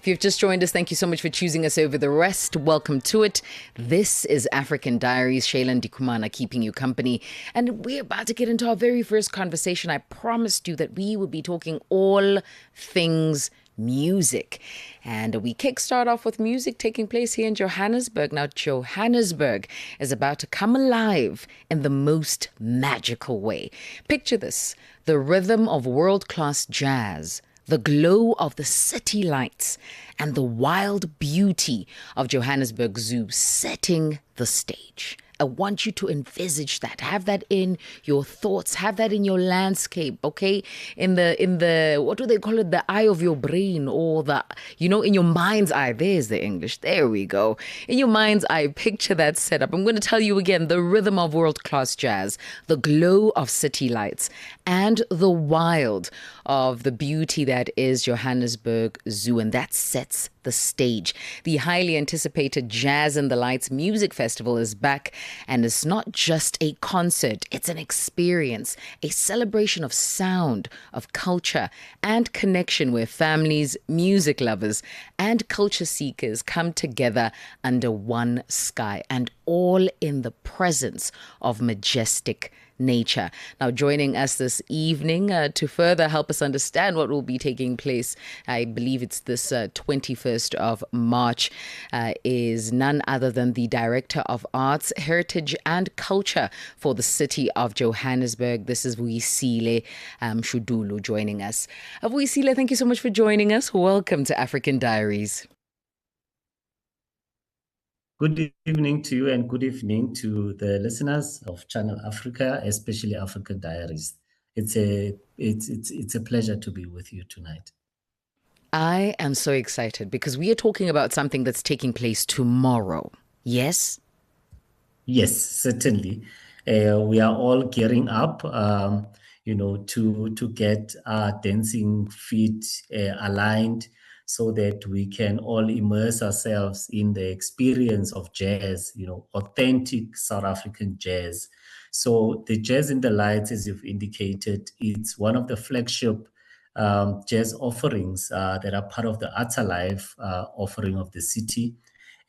you've just joined us, thank you so much for choosing us over the rest. Welcome to it. This is African Diaries. Shailen Dikumana keeping you company. And we're about to get into our very first conversation. I promised you that we would be talking all things music. And we kickstart off with music taking place here in Johannesburg. Now, Johannesburg is about to come alive in the most magical way. Picture this: the rhythm of world-class jazz, the glow of the city lights, and the wild beauty of Johannesburg Zoo setting the stage. I want you to envisage that. Have that in your thoughts. Have that in your landscape, okay? In the what do they call it? The eye of your brain, or in your mind's eye. There's the English. There we go. In your mind's eye, picture that setup. I'm going to tell you again: the rhythm of world-class jazz, the glow of city lights, and the wild of the beauty that is Johannesburg Zoo, and that sets the stage. The highly anticipated Jazz in the Lights Music Festival is back, and it's not just a concert, it's an experience, a celebration of sound, of culture, and connection where families, music lovers, and culture seekers come together under one sky, and all in the presence of majestic nature. Now, joining us this evening to further help us understand what will be taking place, I believe it's this 21st of March, is none other than the Director of Arts, Heritage and Culture for the city of Johannesburg. This is Vuyisile Mshudulu joining us. Vuyisile, thank you so much for joining us. Welcome to African Diaries. Good evening to you, and good evening to the listeners of Channel Africa, especially African Diaries. It's a pleasure to be with you tonight. I am so excited because we are talking about something that's taking place tomorrow. Yes? Yes, certainly. We are all gearing up, to get our dancing feet aligned, so that we can all immerse ourselves in the experience of jazz, authentic South African jazz. So the Jazz in the Lights, as you've indicated, it's one of the flagship jazz offerings that are part of the Arts Alive offering of the city.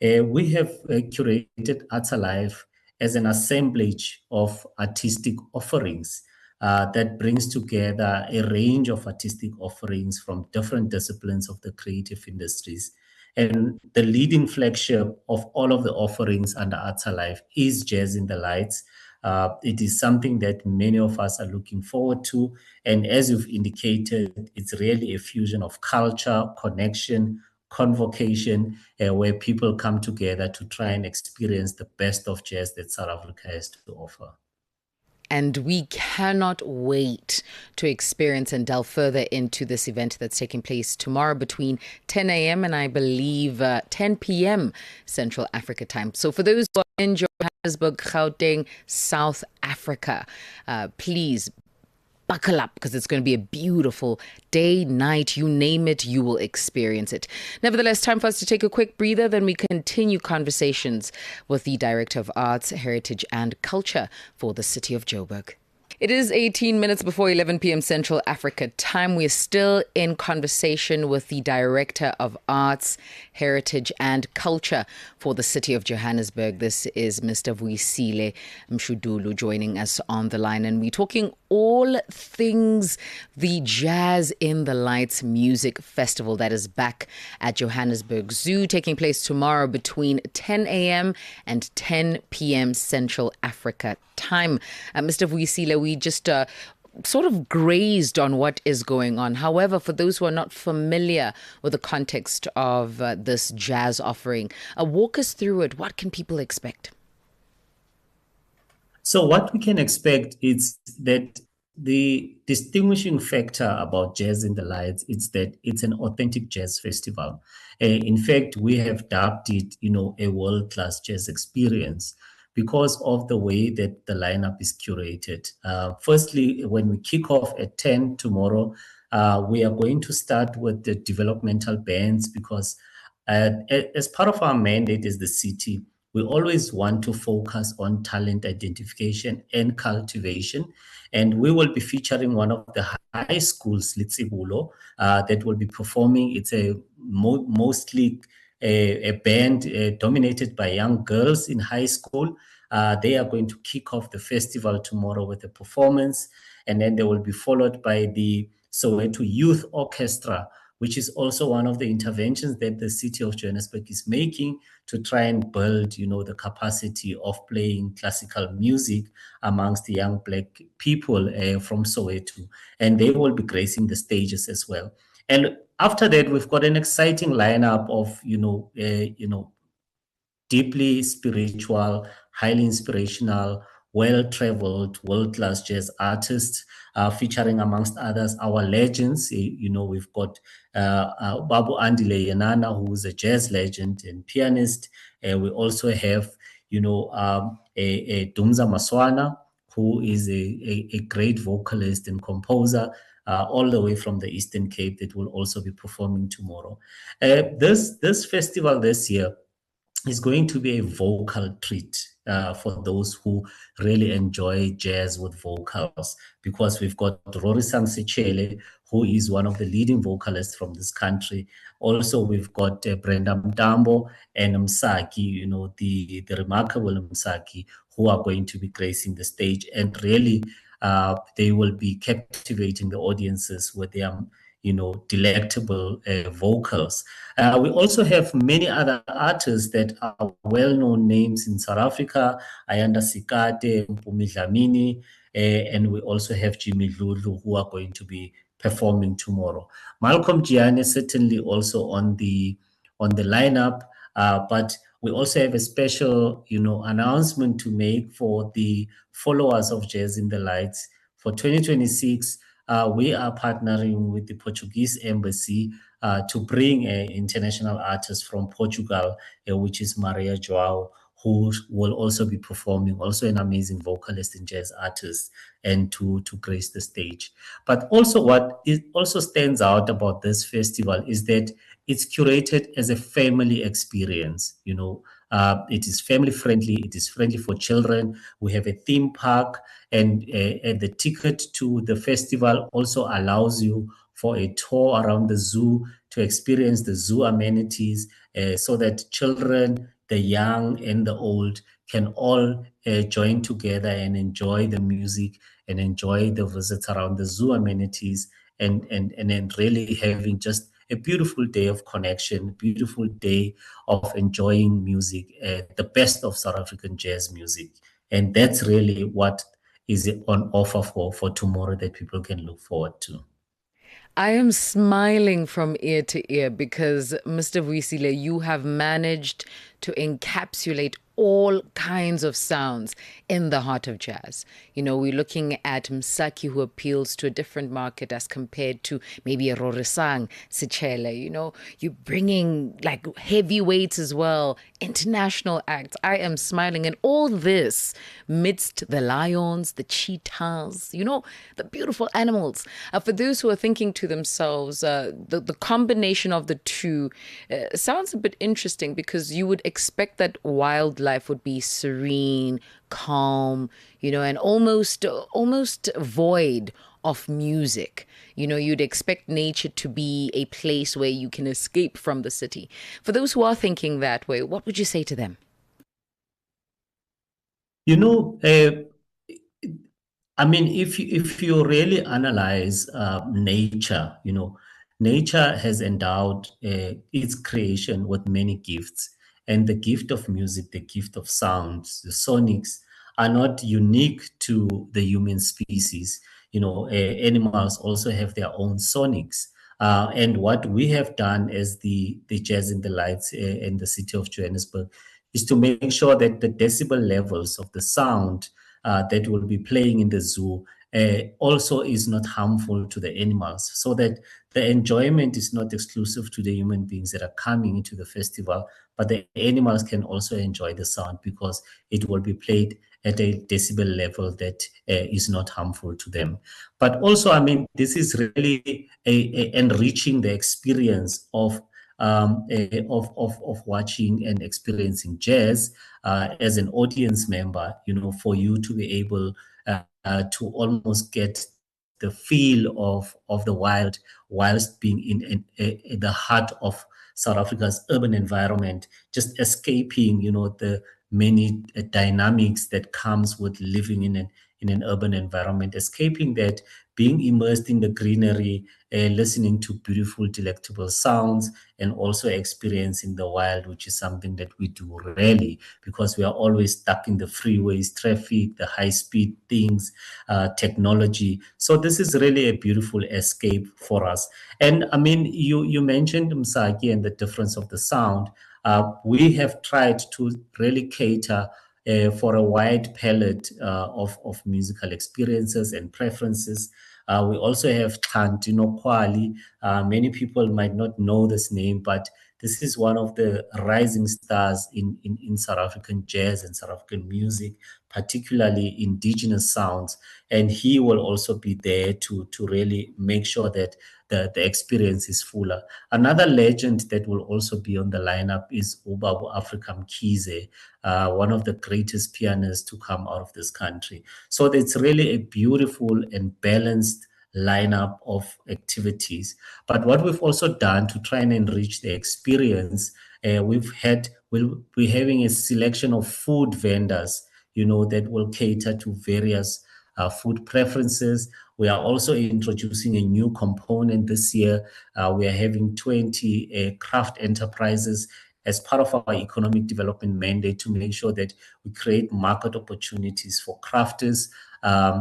We have curated Arts Alive as an assemblage of artistic offerings that brings together a range of artistic offerings from different disciplines of the creative industries. And the leading flagship of all of the offerings under Arts Alive is Jazz in the Lights. It is something that many of us are looking forward to. And as you've indicated, it's really a fusion of culture, connection, convocation, where people come together to try and experience the best of jazz that South Africa has to offer. And we cannot wait to experience and delve further into this event that's taking place tomorrow between 10 a.m. and I believe 10 p.m. Central Africa time. So for those who are in Johannesburg, Gauteng, South Africa, please buckle up, because it's going to be a beautiful day, night, you name it, you will experience it. Nevertheless, time for us to take a quick breather, then we continue conversations with the Director of Arts, Heritage and Culture for the city of Joburg. It is 18 minutes before 11 p.m. Central Africa time. We're still in conversation with the Director of Arts, Heritage and Culture for the city of Johannesburg. This is Mr. Vuyisile Mshudulu joining us on the line. And we're talking all things the Jazz in the Lights Music Festival that is back at Johannesburg Zoo, taking place tomorrow between 10 a.m. and 10 p.m. Central Africa time. Mr. Vuyisile, we just sort of grazed on what is going on. However, for those who are not familiar with the context of this jazz offering, walk us through it. What can people expect? So what we can expect is that the distinguishing factor about Jazz in the Lights is that it's an authentic jazz festival. In fact, we have dubbed it, a world-class jazz experience because of the way that the lineup is curated. Firstly, when we kick off at 10 tomorrow, we are going to start with the developmental bands because as part of our mandate as the city, we always want to focus on talent identification and cultivation. And we will be featuring one of the high schools, Litsibulo, that will be performing. It's a mostly a band dominated by young girls in high school. They are going to kick off the festival tomorrow with a performance, and then they will be followed by the Soweto Youth Orchestra, which is also one of the interventions that the city of Johannesburg is making to try and build, the capacity of playing classical music amongst the young Black people from Soweto, and they will be gracing the stages as well. And after that, we've got an exciting lineup of, deeply spiritual, highly inspirational, well-traveled, world-class jazz artists, featuring amongst others our legends. We've got Babu Andile Yanana, who is a jazz legend and pianist. We also have, a Dumza Maswana, who is a great vocalist and composer. All the way from the Eastern Cape, that will also be performing tomorrow. This festival this year is going to be a vocal treat for those who really enjoy jazz with vocals, because we've got Rory Sangsichele, who is one of the leading vocalists from this country. Also, we've got Brenda Mtambo and Msaki, the remarkable Msaki, who are going to be gracing the stage. And really, they will be captivating the audiences with their delectable vocals. We also have many other artists that are well-known names in South Africa: Ayanda Sikate, Mpumi Dlamini, and we also have Jimmy Lulu, who are going to be performing tomorrow. Malcolm Gianni certainly also on the lineup, but we also have a special, announcement to make for the followers of Jazz in the Lights. For 2026, we are partnering with the Portuguese Embassy to bring an international artist from Portugal, which is Maria Joao, who will also be performing, also an amazing vocalist and jazz artist, and to grace the stage. But also what it also stands out about this festival is that it's curated as a family experience. It is family friendly, it is friendly for children. We have a theme park, and the ticket to the festival also allows you for a tour around the zoo to experience the zoo amenities, so that children, the young and the old, can all join together and enjoy the music and enjoy the visits around the zoo amenities, and then really having just a beautiful day of connection, beautiful day of enjoying music, the best of South African jazz music. And that's really what is on offer for tomorrow that people can look forward to. I am smiling from ear to ear because, Mr. Vuyisile, you have managed to encapsulate all kinds of sounds in the heart of jazz. We're looking at Msaki, who appeals to a different market as compared to maybe a Rorisang Sichele. You're bringing like heavyweights as well, international acts. I am smiling. And all this midst the lions, the cheetahs, the beautiful animals. For those who are thinking to themselves, the combination of the two sounds a bit interesting, because you would expect that wildlife would be serene, calm, and almost void of music. You'd expect nature to be a place where you can escape from the city. For those who are thinking that way, what would you say to them? I mean, if you really analyze nature, nature has endowed its creation with many gifts, and the gift of music, the gift of sounds, the sonics are not unique to the human species. Animals also have their own sonics. And what we have done as the Jazz in the Lights in the city of Johannesburg is to make sure that the decibel levels of the sound that will be playing in the zoo also is not harmful to the animals, so that the enjoyment is not exclusive to the human beings that are coming into the festival, but the animals can also enjoy the sound because it will be played at a decibel level that is not harmful to them. But also, I mean, this is really enriching the experience of of watching and experiencing jazz as an audience member, for you to be able to almost get the feel of the wild whilst being in the heart of South Africa's urban environment, just escaping, the many dynamics that comes with living in an urban environment, escaping that, being immersed in the greenery, listening to beautiful, delectable sounds, and also experiencing the wild, which is something that we do rarely because we are always stuck in the freeways, traffic, the high-speed things, technology. So this is really a beautiful escape for us. And I mean, you mentioned Msaki and the difference of the sound. We have tried to really cater for a wide palette of musical experiences and preferences. We also have Xantino Kwali. Many people might not know this name, but this is one of the rising stars in South African jazz and South African music, particularly indigenous sounds. And he will also be there to really make sure that the experience is fuller. Another legend that will also be on the lineup is Ubabu Afrika Mkhize, one of the greatest pianists to come out of this country. So it's really a beautiful and balanced lineup of activities. But what we've also done to try and enrich the experience, we'll be having a selection of food vendors, that will cater to various food preferences. We are also introducing a new component this year. We are having 20 craft enterprises as part of our economic development mandate to make sure that we create market opportunities for crafters,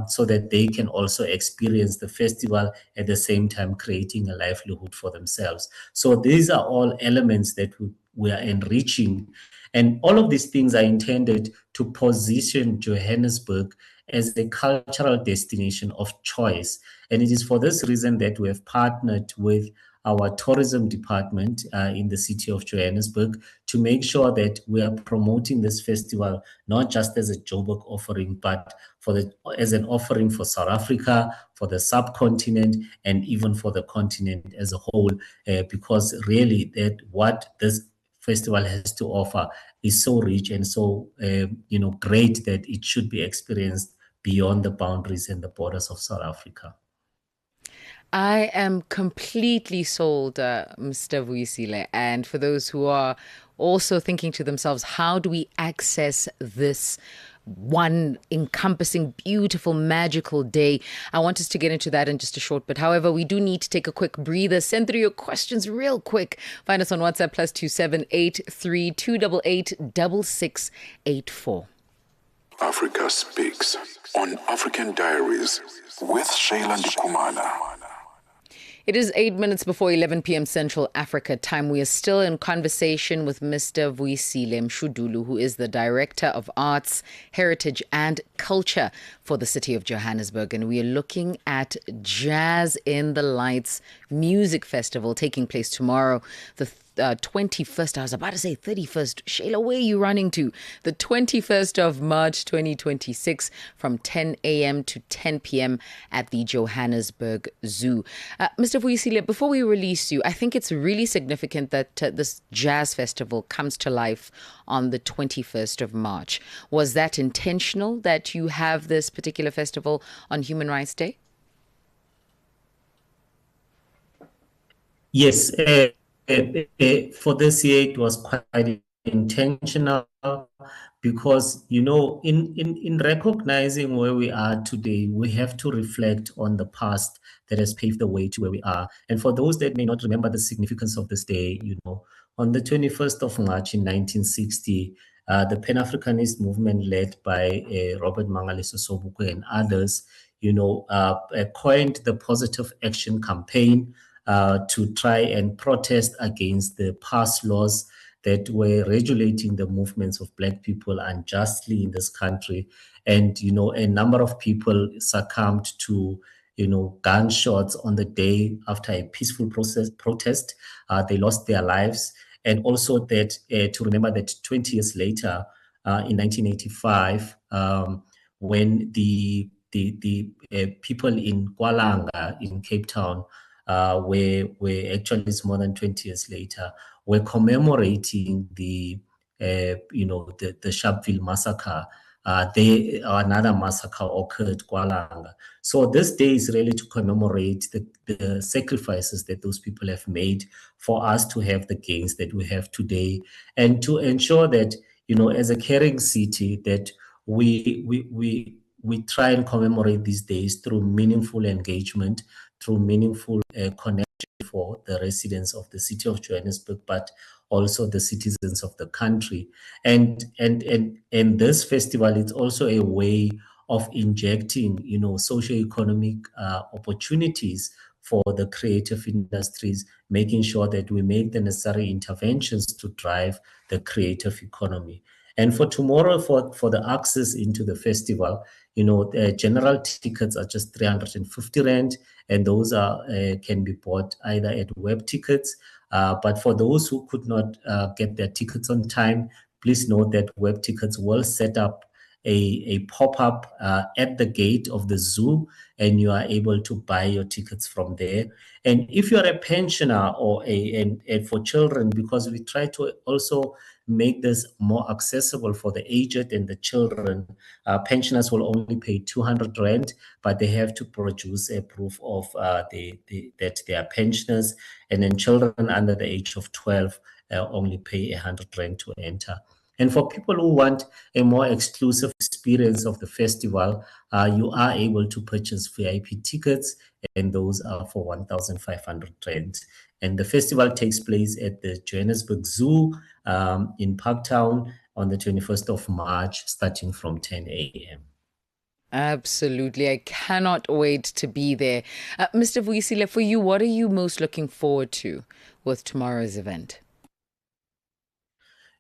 so that they can also experience the festival at the same time creating a livelihood for themselves. So these are all elements that we are enriching. And all of these things are intended to position Johannesburg as a cultural destination of choice. And it is for this reason that we have partnered with our tourism department in the city of Johannesburg to make sure that we are promoting this festival not just as a Joburg offering, but as an offering for South Africa, for the subcontinent, and even for the continent as a whole, because really that what this festival has to offer is so rich and so great that it should be experienced beyond the boundaries and the borders of South Africa. I am completely sold, Mr. Vuyisile. And for those who are also thinking to themselves, how do we access this one encompassing, beautiful, magical day? I want us to get into that in just a short bit. However, we do need to take a quick breather. Send through your questions real quick. Find us on WhatsApp +278 288 6684. Africa Speaks on African Diaries with Shayla Ndikumana. It is 8 minutes before 11 p.m. Central Africa time. We are still in conversation with Mr. Vuyisile Mshudulu, who is the Director of Arts, Heritage and Culture for the city of Johannesburg. And we are looking at Jazz in the Lights Music Festival taking place tomorrow, the 21st, I was about to say 31st. Shayla, where are you running to? The 21st of March 2026 from 10 a.m. to 10 p.m. at the Johannesburg Zoo. Mr. Vuyisile, before we release you, I think it's really significant that this jazz festival comes to life on the 21st of March. Was that intentional that you have this particular festival on Human Rights Day? Yes. For this year, it was quite intentional because, in recognizing where we are today, we have to reflect on the past that has paved the way to where we are. And for those that may not remember the significance of this day, on the 21st of March in 1960, the Pan-Africanist movement led by Robert Mangaliso Sobukwe and others, coined the Positive Action Campaign, to try and protest against the past laws that were regulating the movements of Black people unjustly in this country. And, a number of people succumbed to, gunshots on the day after a peaceful protest. They lost their lives. And also that to remember that 20 years later, in 1985, when the people in Kwalanga in Cape Town where actually it's more than 20 years later, we're commemorating the Sharpeville massacre. Another massacre occurred, Kualanga. So this day is really to commemorate the sacrifices that those people have made for us to have the gains that we have today, and to ensure that, as a caring city, that we try and commemorate these days through meaningful engagement, through meaningful connection for the residents of the city of Johannesburg, but also the citizens of the country. And this festival is also a way of injecting, socio-economic opportunities for the creative industries, making sure that we make the necessary interventions to drive the creative economy. And for tomorrow, for the access into the festival, the general tickets are just 350 Rand, and those can be bought either at web tickets. But for those who could not get their tickets on time, please note that web tickets will set up a pop-up at the gate of the zoo, and you are able to buy your tickets from there. And if you're a pensioner or and for children, because we try to also make this more accessible for the aged and the children, pensioners will only pay 200 Rand, but they have to produce a proof of that they are pensioners. And then children under the age of 12 only pay 100 Rand to enter. And for people who want a more exclusive experience of the festival, you are able to purchase VIP tickets, and those are for 1,500 Rand. And the festival takes place at the Johannesburg Zoo in Parktown on the 21st of March, starting from 10 a.m. Absolutely. I cannot wait to be there. Mr. Vuyisile, for you, what are you most looking forward to with tomorrow's event?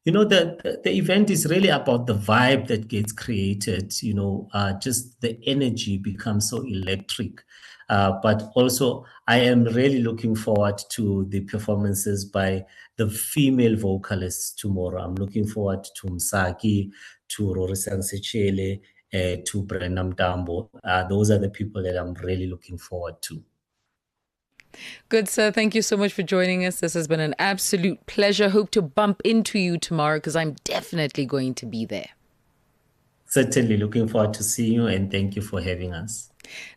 The event is really about the vibe that gets created, just the energy becomes so electric. But also, I am really looking forward to the performances by the female vocalists tomorrow. I'm looking forward to Msaki, to Rorisang Sechele, to Brenda Mtambo. Those are the people that I'm really looking forward to. Good, sir. Thank you so much for joining us. This has been an absolute pleasure. Hope to bump into you tomorrow, because I'm definitely going to be there. Certainly looking forward to seeing you, and thank you for having us.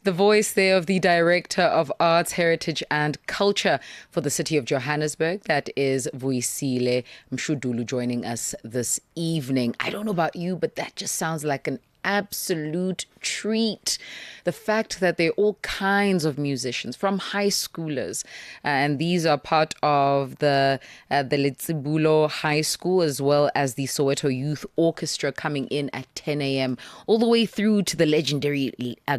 The voice there of the Director of Arts, Heritage and Culture for the city of Johannesburg. That is Vuyisile Mshudulu joining us this evening. I don't know about you, but that just sounds like an absolute treat. The fact that there are all kinds of musicians from high schoolers, and these are part of the Letsibulo High School, as well as the Soweto Youth Orchestra, coming in at 10 a.m. all the way through to the legendary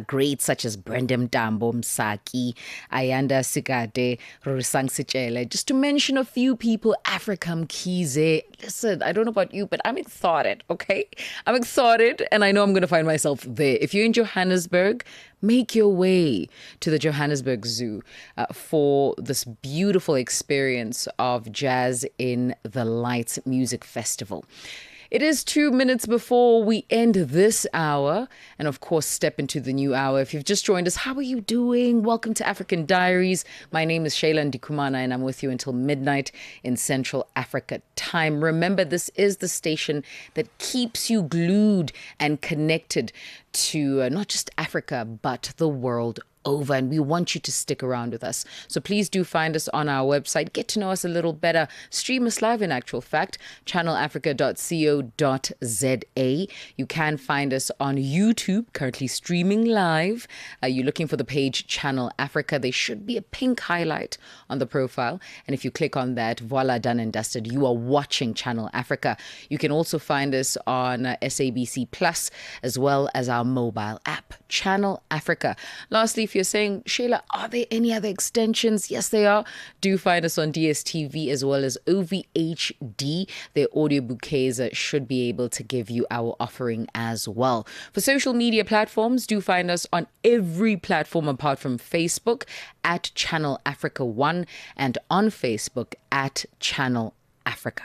greats such as Brenda Mtambo, Msaki, Ayanda Sigade, Rorisang Sechele, just to mention a few people. Africa Mkhize. Listen, I don't know about you, but I'm excited, okay? I'm excited, and I know I'm going to find myself there. If you're in Johannesburg, make your way to the Johannesburg Zoo for this beautiful experience of Jazz in the Lights Music Festival. It is 2 minutes before we end this hour, and of course step into the new hour. If you've just joined us, how are you doing? Welcome to African Diaries. My name is Shayla Ndikumana, and I'm with you until midnight in Central Africa time. Remember, this is the station that keeps you glued and connected to not just Africa, but the world over, and we want you to stick around with us. So please do find us on our website. Get to know us a little better. Stream us live, in actual fact, channelafrica.co.za. You can find us on YouTube, currently streaming live. You're looking for the page Channel Africa. There should be a pink highlight on the profile, and if you click on that, voila, done and dusted, you are watching Channel Africa. You can also find us on SABC Plus, as well as our mobile app, Channel Africa. Lastly, if you're saying, Shayla, are there any other extensions? Yes, they are. Do find us on DSTV as well as OVHD. Their audio bouquets should be able to give you our offering as well. For social media platforms, do find us on every platform apart from Facebook at Channel Africa 1, and on Facebook at Channel Africa.